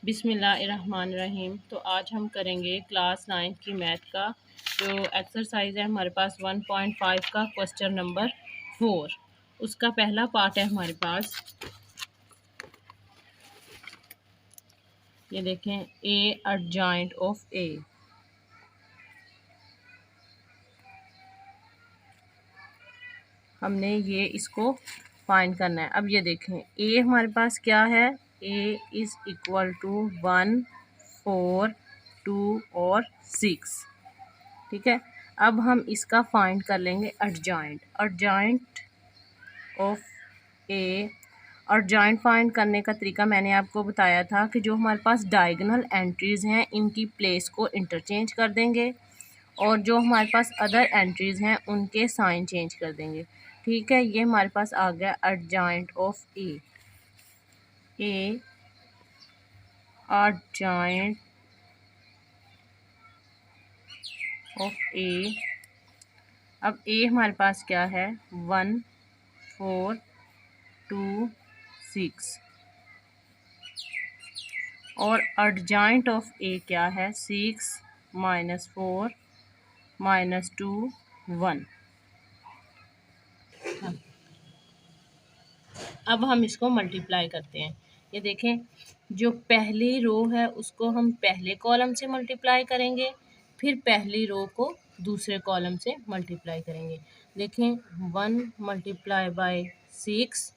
बिस्मिल्लाहिर्रहमानिर्रहीम। तो आज हम करेंगे क्लास 9 की मैथ का जो एक्सरसाइज है हमारे पास 1.5 का क्वेश्चन नंबर 4। उसका पहला पार्ट है हमारे पास, ये देखें, ए एडजॉइंट ऑफ ए। हमने ये इसको फाइंड करना है। अब ये देखें, ए हमारे पास क्या है, ए इज़ इक्वल टू 1, 4, 2 और 6। ठीक है। अब हम इसका फाइंड कर लेंगे adjoint of A. Adjoint find करने का तरीका मैंने आपको बताया था कि जो हमारे पास डायगोनल एंट्रीज़ हैं इनकी प्लेस को इंटरचेंज कर देंगे और जो हमारे पास अदर एंट्रीज़ हैं उनके साइन चेंज कर देंगे। ठीक है, ये हमारे पास आ गया adjoint of A. Adjoint of A. अब ए हमारे पास क्या है, 1, 4, 2, 6 और एडजॉइंट ऑफ ए क्या है, 6 -4 -2 1। अब हम इसको मल्टीप्लाई करते हैं। ये देखें, जो पहली रो है उसको हम पहले कॉलम से मल्टीप्लाई करेंगे, फिर पहली रो को दूसरे कॉलम से मल्टीप्लाई करेंगे। देखें, 1 multiply by 6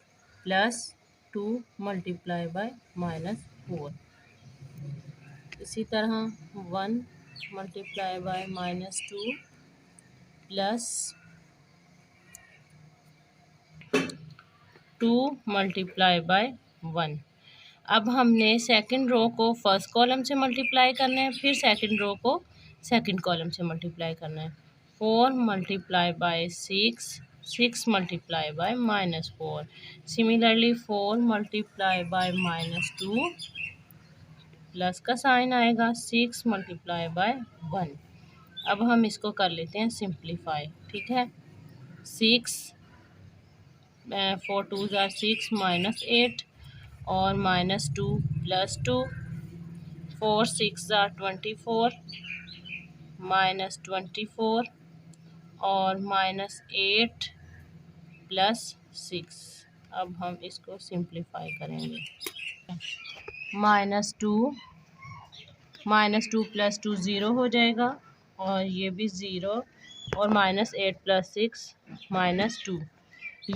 plus 2 multiply by -4। इसी तरह 1 multiply by -2 plus 2 multiply by 1। अब हमने सेकंड रो को फर्स्ट कॉलम से मल्टीप्लाई करना है, फिर सेकंड रो को सेकंड कॉलम से मल्टीप्लाई करना है। 4 multiply by 6, 6 multiply by -4। Similarly 4 multiply by -2 plus का साइन आएगा, 6 मल्टीप्लाई बाय 1। अब हम इसको कर लेते हैं सिंप्लीफाई। ठीक है, 6 4 2 ज़ार 6 -8 और -2 +2, 4 6 ज़ार 24 -24 और -8 +6। अब हम इसको सिंप्लीफाई करेंगे। -2 +2 ज़ीरो हो जाएगा और ये भी ज़ीरो और -8 + 6 -2।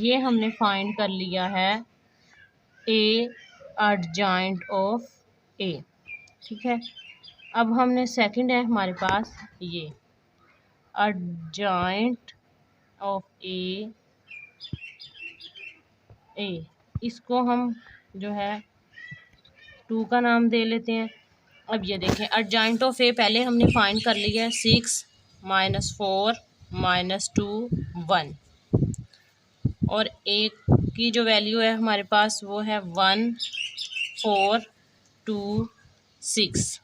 ये हमने फाइंड कर लिया है ए एडजॉइंट ऑफ ए। ठीक है, अब हमने सेकंड है हमारे पास ये एडजॉइंट ऑफ ए। इसको हम जो है 2 का नाम दे लेते हैं। अब ये देखें, एडजॉइंट ऑफ ए पहले हमने फाइंड कर लिया है, 6 -4 -2 1 और ए की जो वैल्यू है हमारे पास वो है 1 4 2 6।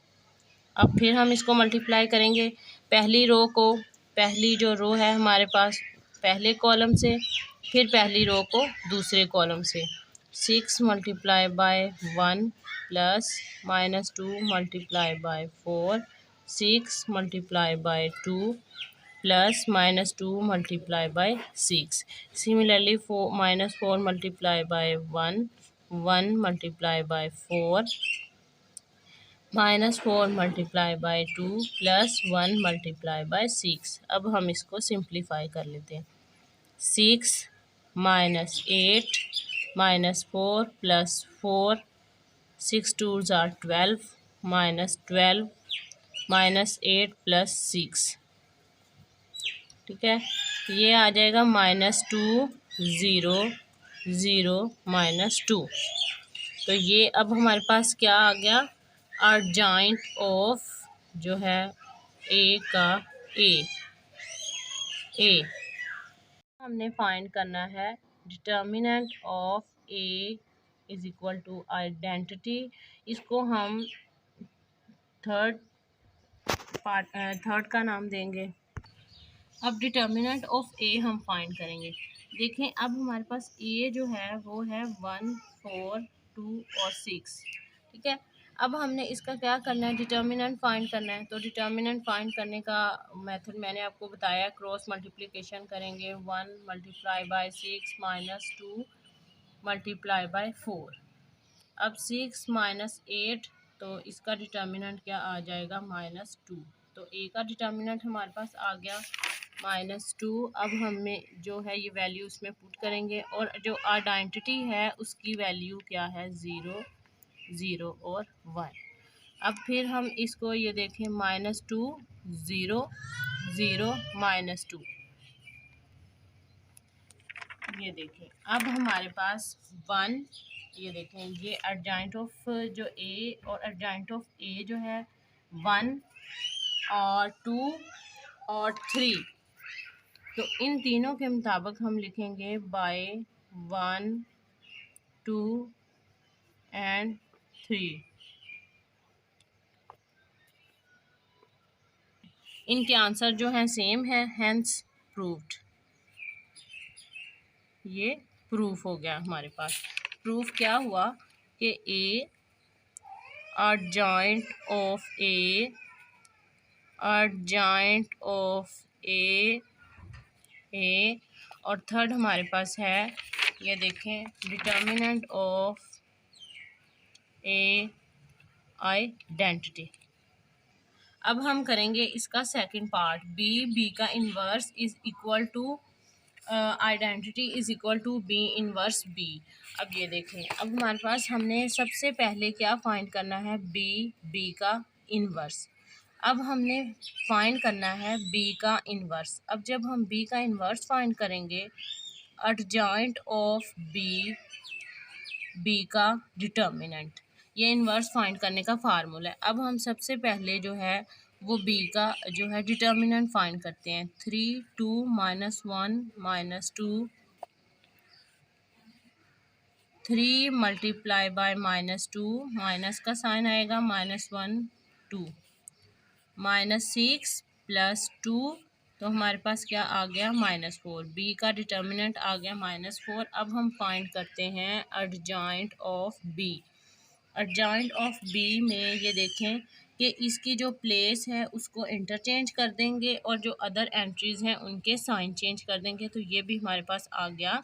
अब फिर हम इसको मल्टीप्लाई करेंगे, पहली रो को, पहली जो रो है हमारे पास पहले कॉलम से, फिर पहली रो को दूसरे कॉलम से। 6 multiply by 1 plus -2 multiply by 4, 6 multiply by 2 plus -2 multiply by 6। Similarly 4 multiply by 1, 1 multiply by 4 -4 multiply by 2 plus 1 multiply by 6। अब हम इसको सिंप्लीफाई कर लेते हैं। 6 -8 -4 प्लस 4, 6 2 ज़ार 12 -12 -8 प्लस 6। ठीक है, ये आ जाएगा -2 0 0 -2। तो ये अब हमारे पास क्या आ गया, एडजॉइंट ऑफ जो है ए का ए हमने फाइंड करना है determinant of A is equal to identity. इसको हम थर्ड का नाम देंगे। अब डिटर्मिनेंट ऑफ ए हम फाइंड करेंगे। देखें, अब हमारे पास ए जो है वो है 1 4 2 और 6। ठीक है, अब हमने इसका क्या करना है, डिटर्मिनेंट फाइंड करना है। तो डिटर्मिनेंट फाइंड करने का मेथड मैंने आपको बताया, क्रॉस मल्टीप्लिकेशन करेंगे, 1 multiply by 6 minus 2 multiply by 4। अब 6 माइनस 8, तो इसका डिटर्मिनेंट क्या आ जाएगा, -2। तो ए का डिटर्मिनेंट हमारे पास आ गया -2। अब हमें जो है ये वैल्यू उसमें पुट करेंगे, और जो आइडेंटिटी है उसकी वैल्यू क्या है, 0 0 और 1। अब फिर हम इसको ये देखें, -2 0 0 -2, ये देखें। अब हमारे पास 1, ये देखें, ये अर्जेंट ऑफ जो ए और अर्जेंट ऑफ ए जो है 1 और 2 और 3। तो इन तीनों के मुताबिक हम लिखेंगे बाय 1 2 एंड 3। इनके आंसर जो हैं सेम है, हेंस प्रूव्ड। ये प्रूफ हो गया हमारे पास। प्रूफ क्या हुआ कि A adjoint of A, adjoint of A और थर्ड हमारे पास है, ये देखें, डिटर्मिनेंट ऑफ ए आइडेंटिटी। अब हम करेंगे इसका सेकंड पार्ट, बी का inverse is equal to identity is equal to B inverse B. अब ये देखें, अब हमारे पास हमने सबसे पहले क्या फाइंड करना है, बी का इन्वर्स। अब हमने फाइंड करना है बी का इन्वर्स। अब जब हम बी का इन्वर्स फाइंड करेंगे, एडजॉइंट ऑफ बी का डिटर्मिनेंट, ये इन्वर्स फाइंड करने का फार्मूला है। अब हम सबसे पहले जो है वो बी का जो है डिटर्मिनेंट फाइंड करते हैं। 3 2 -1 -2, 3 मल्टीप्लाई बाय -2, माइनस का साइन आएगा, -1 2, -6 +2, तो हमारे पास क्या आ गया, -4। बी का डिटर्मिनेंट आ गया -4। अब हम फाइंड करते हैं adjoint of B. Adjoint of B में ये देखें कि इसकी जो प्लेस है उसको इंटरचेंज कर देंगे, और जो अदर एंट्रीज़ हैं उनके साइन चेंज कर देंगे। तो ये भी हमारे पास आ गया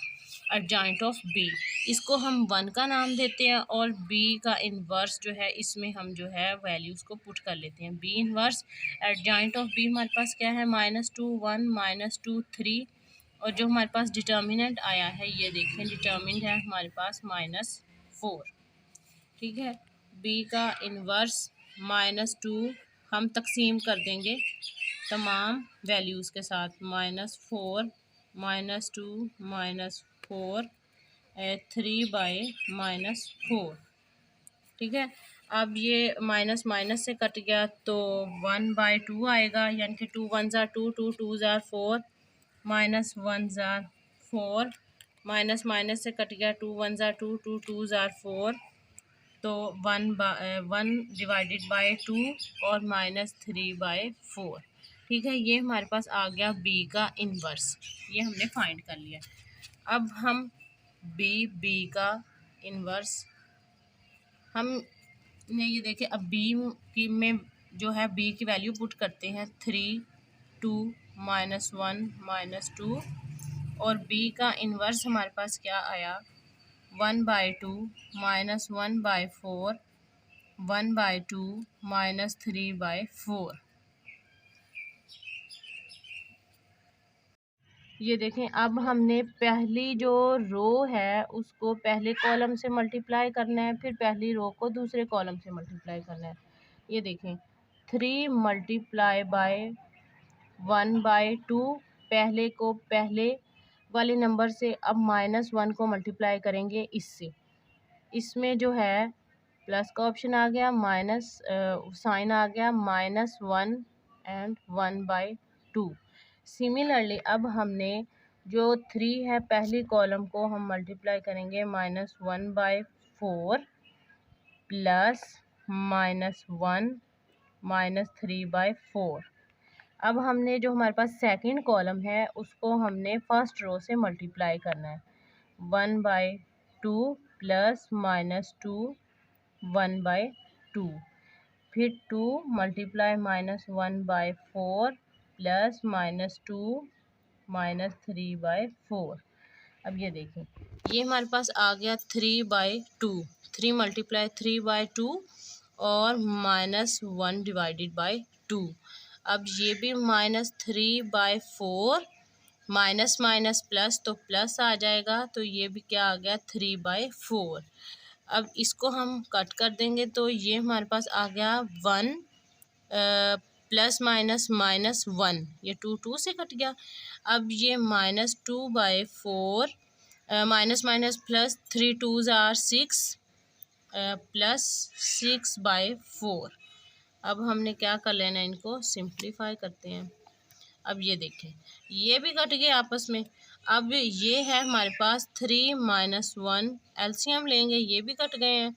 एडजॉइंट ऑफ बी। इसको हम 1 का नाम देते हैं, और बी का इन्वर्स जो है इसमें हम जो है वैल्यूज़ को पुट कर लेते हैं। B inverse adjoint of B हमारे पास क्या है, -2 1 -2 3, और जो हमारे पास डिटर्मिनेंट आया है ये देखें, डिटर्मिनेंट है हमारे पास -4। ठीक है, बी का इन्वर्स -2 हम तकसीम कर देंगे तमाम वैल्यूज़ के साथ, -4 -2 -4 3/-4। ठीक है, अब ये माइनस माइनस से कट गया तो 1/2 आएगा, यानी कि 2 1 ज़ा 2 2 2 ज़ा 4, -1 ज़ा 4, माइनस माइनस से कट गया, 2 1 ज़ा 2 2 2 ज़ा 4, तो 1 डिवाइडेड बाय 2 और -3/4। ठीक है, ये हमारे पास आ गया बी का इन्वर्स, ये हमने फाइंड कर लिया। अब हम बी का इन्वर्स हमने ये देखे, अब बी की में जो है बी की वैल्यू पुट करते हैं, 3 2 -1 -2, और बी का इन्वर्स हमारे पास क्या आया, 1/2 -1/4 1/2 -3/4। ये देखें, अब हमने पहली जो रो है उसको पहले कॉलम से मल्टीप्लाई करना है, फिर पहली रो को दूसरे कॉलम से मल्टीप्लाई करना है। ये देखें, 3 मल्टीप्लाई बाय 1/2, पहले को पहले वाले नंबर से, अब -1 को मल्टीप्लाई करेंगे इससे, इसमें जो है प्लस का ऑप्शन आ गया, माइनस साइन आ गया, -1 एंड 1/2। सिमिलरली अब हमने जो 3 है पहली कॉलम को हम मल्टीप्लाई करेंगे, -1/4 प्लस -1 -3/4। अब हमने जो हमारे पास सेकंड कॉलम है उसको हमने फर्स्ट रो से मल्टीप्लाई करना है, 1/2 प्लस -2 1/2। 2, फिर 2 मल्टीप्लाई -1/4 प्लस -2 -3/4। अब ये देखें, ये हमारे पास आ गया 3/2, 3 मल्टीप्लाई 3/2 और -1 डिवाइडेड बाई 2। अब ये भी -3/4, माइनस माइनस प्लस तो प्लस आ जाएगा, तो ये भी क्या आ गया 3/4। अब इसको हम कट कर देंगे तो ये हमारे पास आ गया 1 प्लस माइनस -1, ये 2 2 से कट गया। अब ये -2/4 minus minus plus 3 2s are 6 plus 6/4। अब हमने क्या कर लेना, इनको सिंप्लीफाई करते हैं। अब ये देखें, ये भी कट गए आपस में। अब ये है हमारे पास 3 - 1, एलसीएम लेंगे, ये भी कट गए हैं,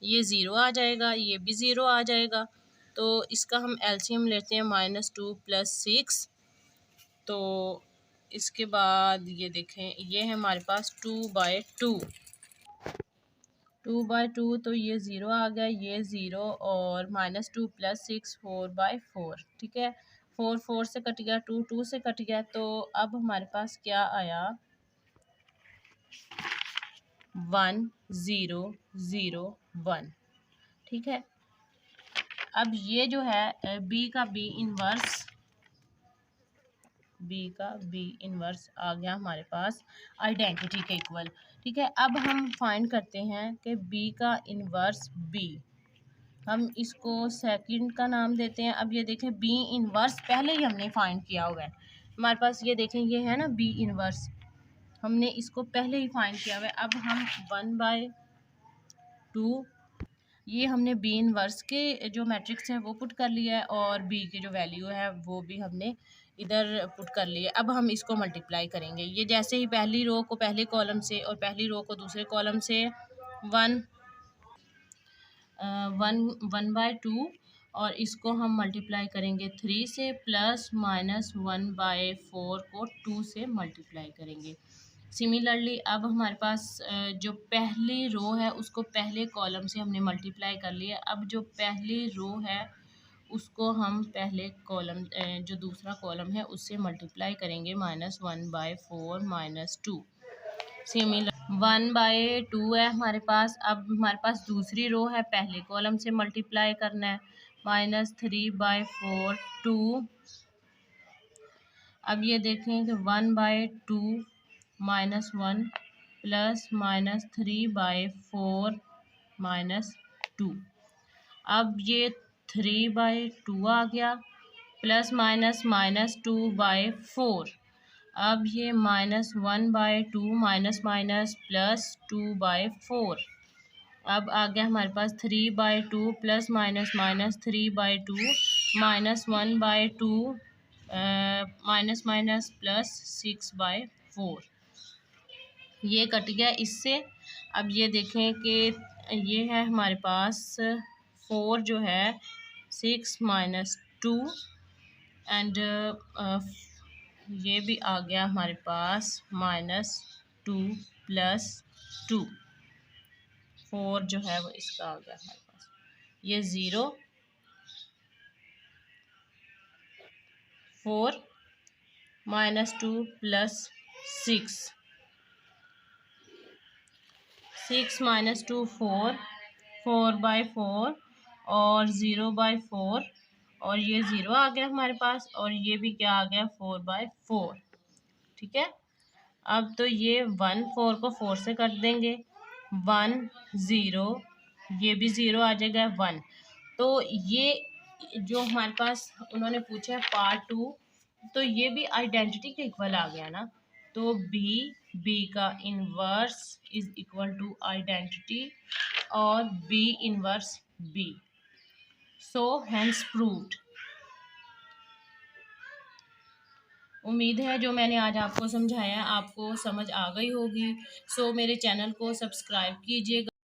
ये ज़ीरो आ जाएगा, ये भी ज़ीरो आ जाएगा। तो इसका हम एलसीएम लेते हैं -2 + 6। तो इसके बाद ये देखें, ये है हमारे पास 2/2, 2/2, तो ये ज़ीरो आ गया, ये ज़ीरो, और -2 + 6 4/4। ठीक है, 4 4 से कट गया, 2 2 से कट गया। तो अब हमारे पास क्या आया, 1 0 0 1। ठीक है, अब ये जो है बी का बी इनवर्स आ गया हमारे पास आइडेंटिटी के इक्वल। ठीक है, अब हम फाइंड करते हैं कि बी का इनवर्स बी, हम इसको सेकंड का नाम देते हैं। अब ये देखें, बी इनवर्स पहले ही हमने फाइंड किया हुआ है हमारे पास, ये देखें, ये है ना बी इनवर्स, हमने इसको पहले ही फाइंड किया हुआ है। अब हम 1/2, ये हमने बी इनवर्स के जो मैट्रिक्स है वो पुट कर लिया है, और बी की जो वैल्यू है वो भी हमने इधर पुट कर ली है। अब हम इसको मल्टीप्लाई करेंगे, ये जैसे ही पहली रो को पहले कॉलम से और पहली रो को दूसरे कॉलम से 1/2, और इसको हम मल्टीप्लाई करेंगे 3 से, प्लस -1/4 को 2 से मल्टीप्लाई करेंगे। सिमिलरली अब हमारे पास जो पहली रो है उसको पहले कॉलम से हमने मल्टीप्लाई कर लिया। अब जो पहली रो है उसको हम पहले कॉलम जो दूसरा कॉलम है उससे मल्टीप्लाई करेंगे, -1/4 -2। सिमिलर 1/2 है हमारे पास। अब हमारे पास दूसरी रो है, पहले कॉलम से मल्टीप्लाई करना है, -3/4 2। अब ये देखें कि 1/2 -1 प्लस -3/4 -2। अब ये 3/2 आ गया, प्लस -2/4। अब ये -1/2 माइनस माइनस प्लस 2/4। अब आ गया हमारे पास 3/2 प्लस -3/2 -1/2 माइनस माइनस प्लस 6/4। ये कट गया इससे। अब ये देखें कि ये है हमारे पास 4 जो है 6 - 2, एंड ये भी आ गया हमारे पास -2 + 2। 4 जो है वो इसका आ गया हमारे पास, ये 0 4 -2 + 6, 6 - 2 4, 4/4 और 0/4, और ये 0 आ गया हमारे पास, और ये भी क्या आ गया 4/4। ठीक है, अब तो ये 1 4 को 4 से काट देंगे, 1 0, ये भी 0 आ जाएगा 1। तो ये जो हमारे पास उन्होंने पूछा है पार्ट 2, तो ये भी आइडेंटिटी के इक्वल आ गया ना। तो बी का inverse is equal to identity, और B inverse B, so hence proved. उम्मीद है जो मैंने आज आपको समझाया आपको समझ आ गई होगी। सो मेरे चैनल को सब्सक्राइब कीजिएगा।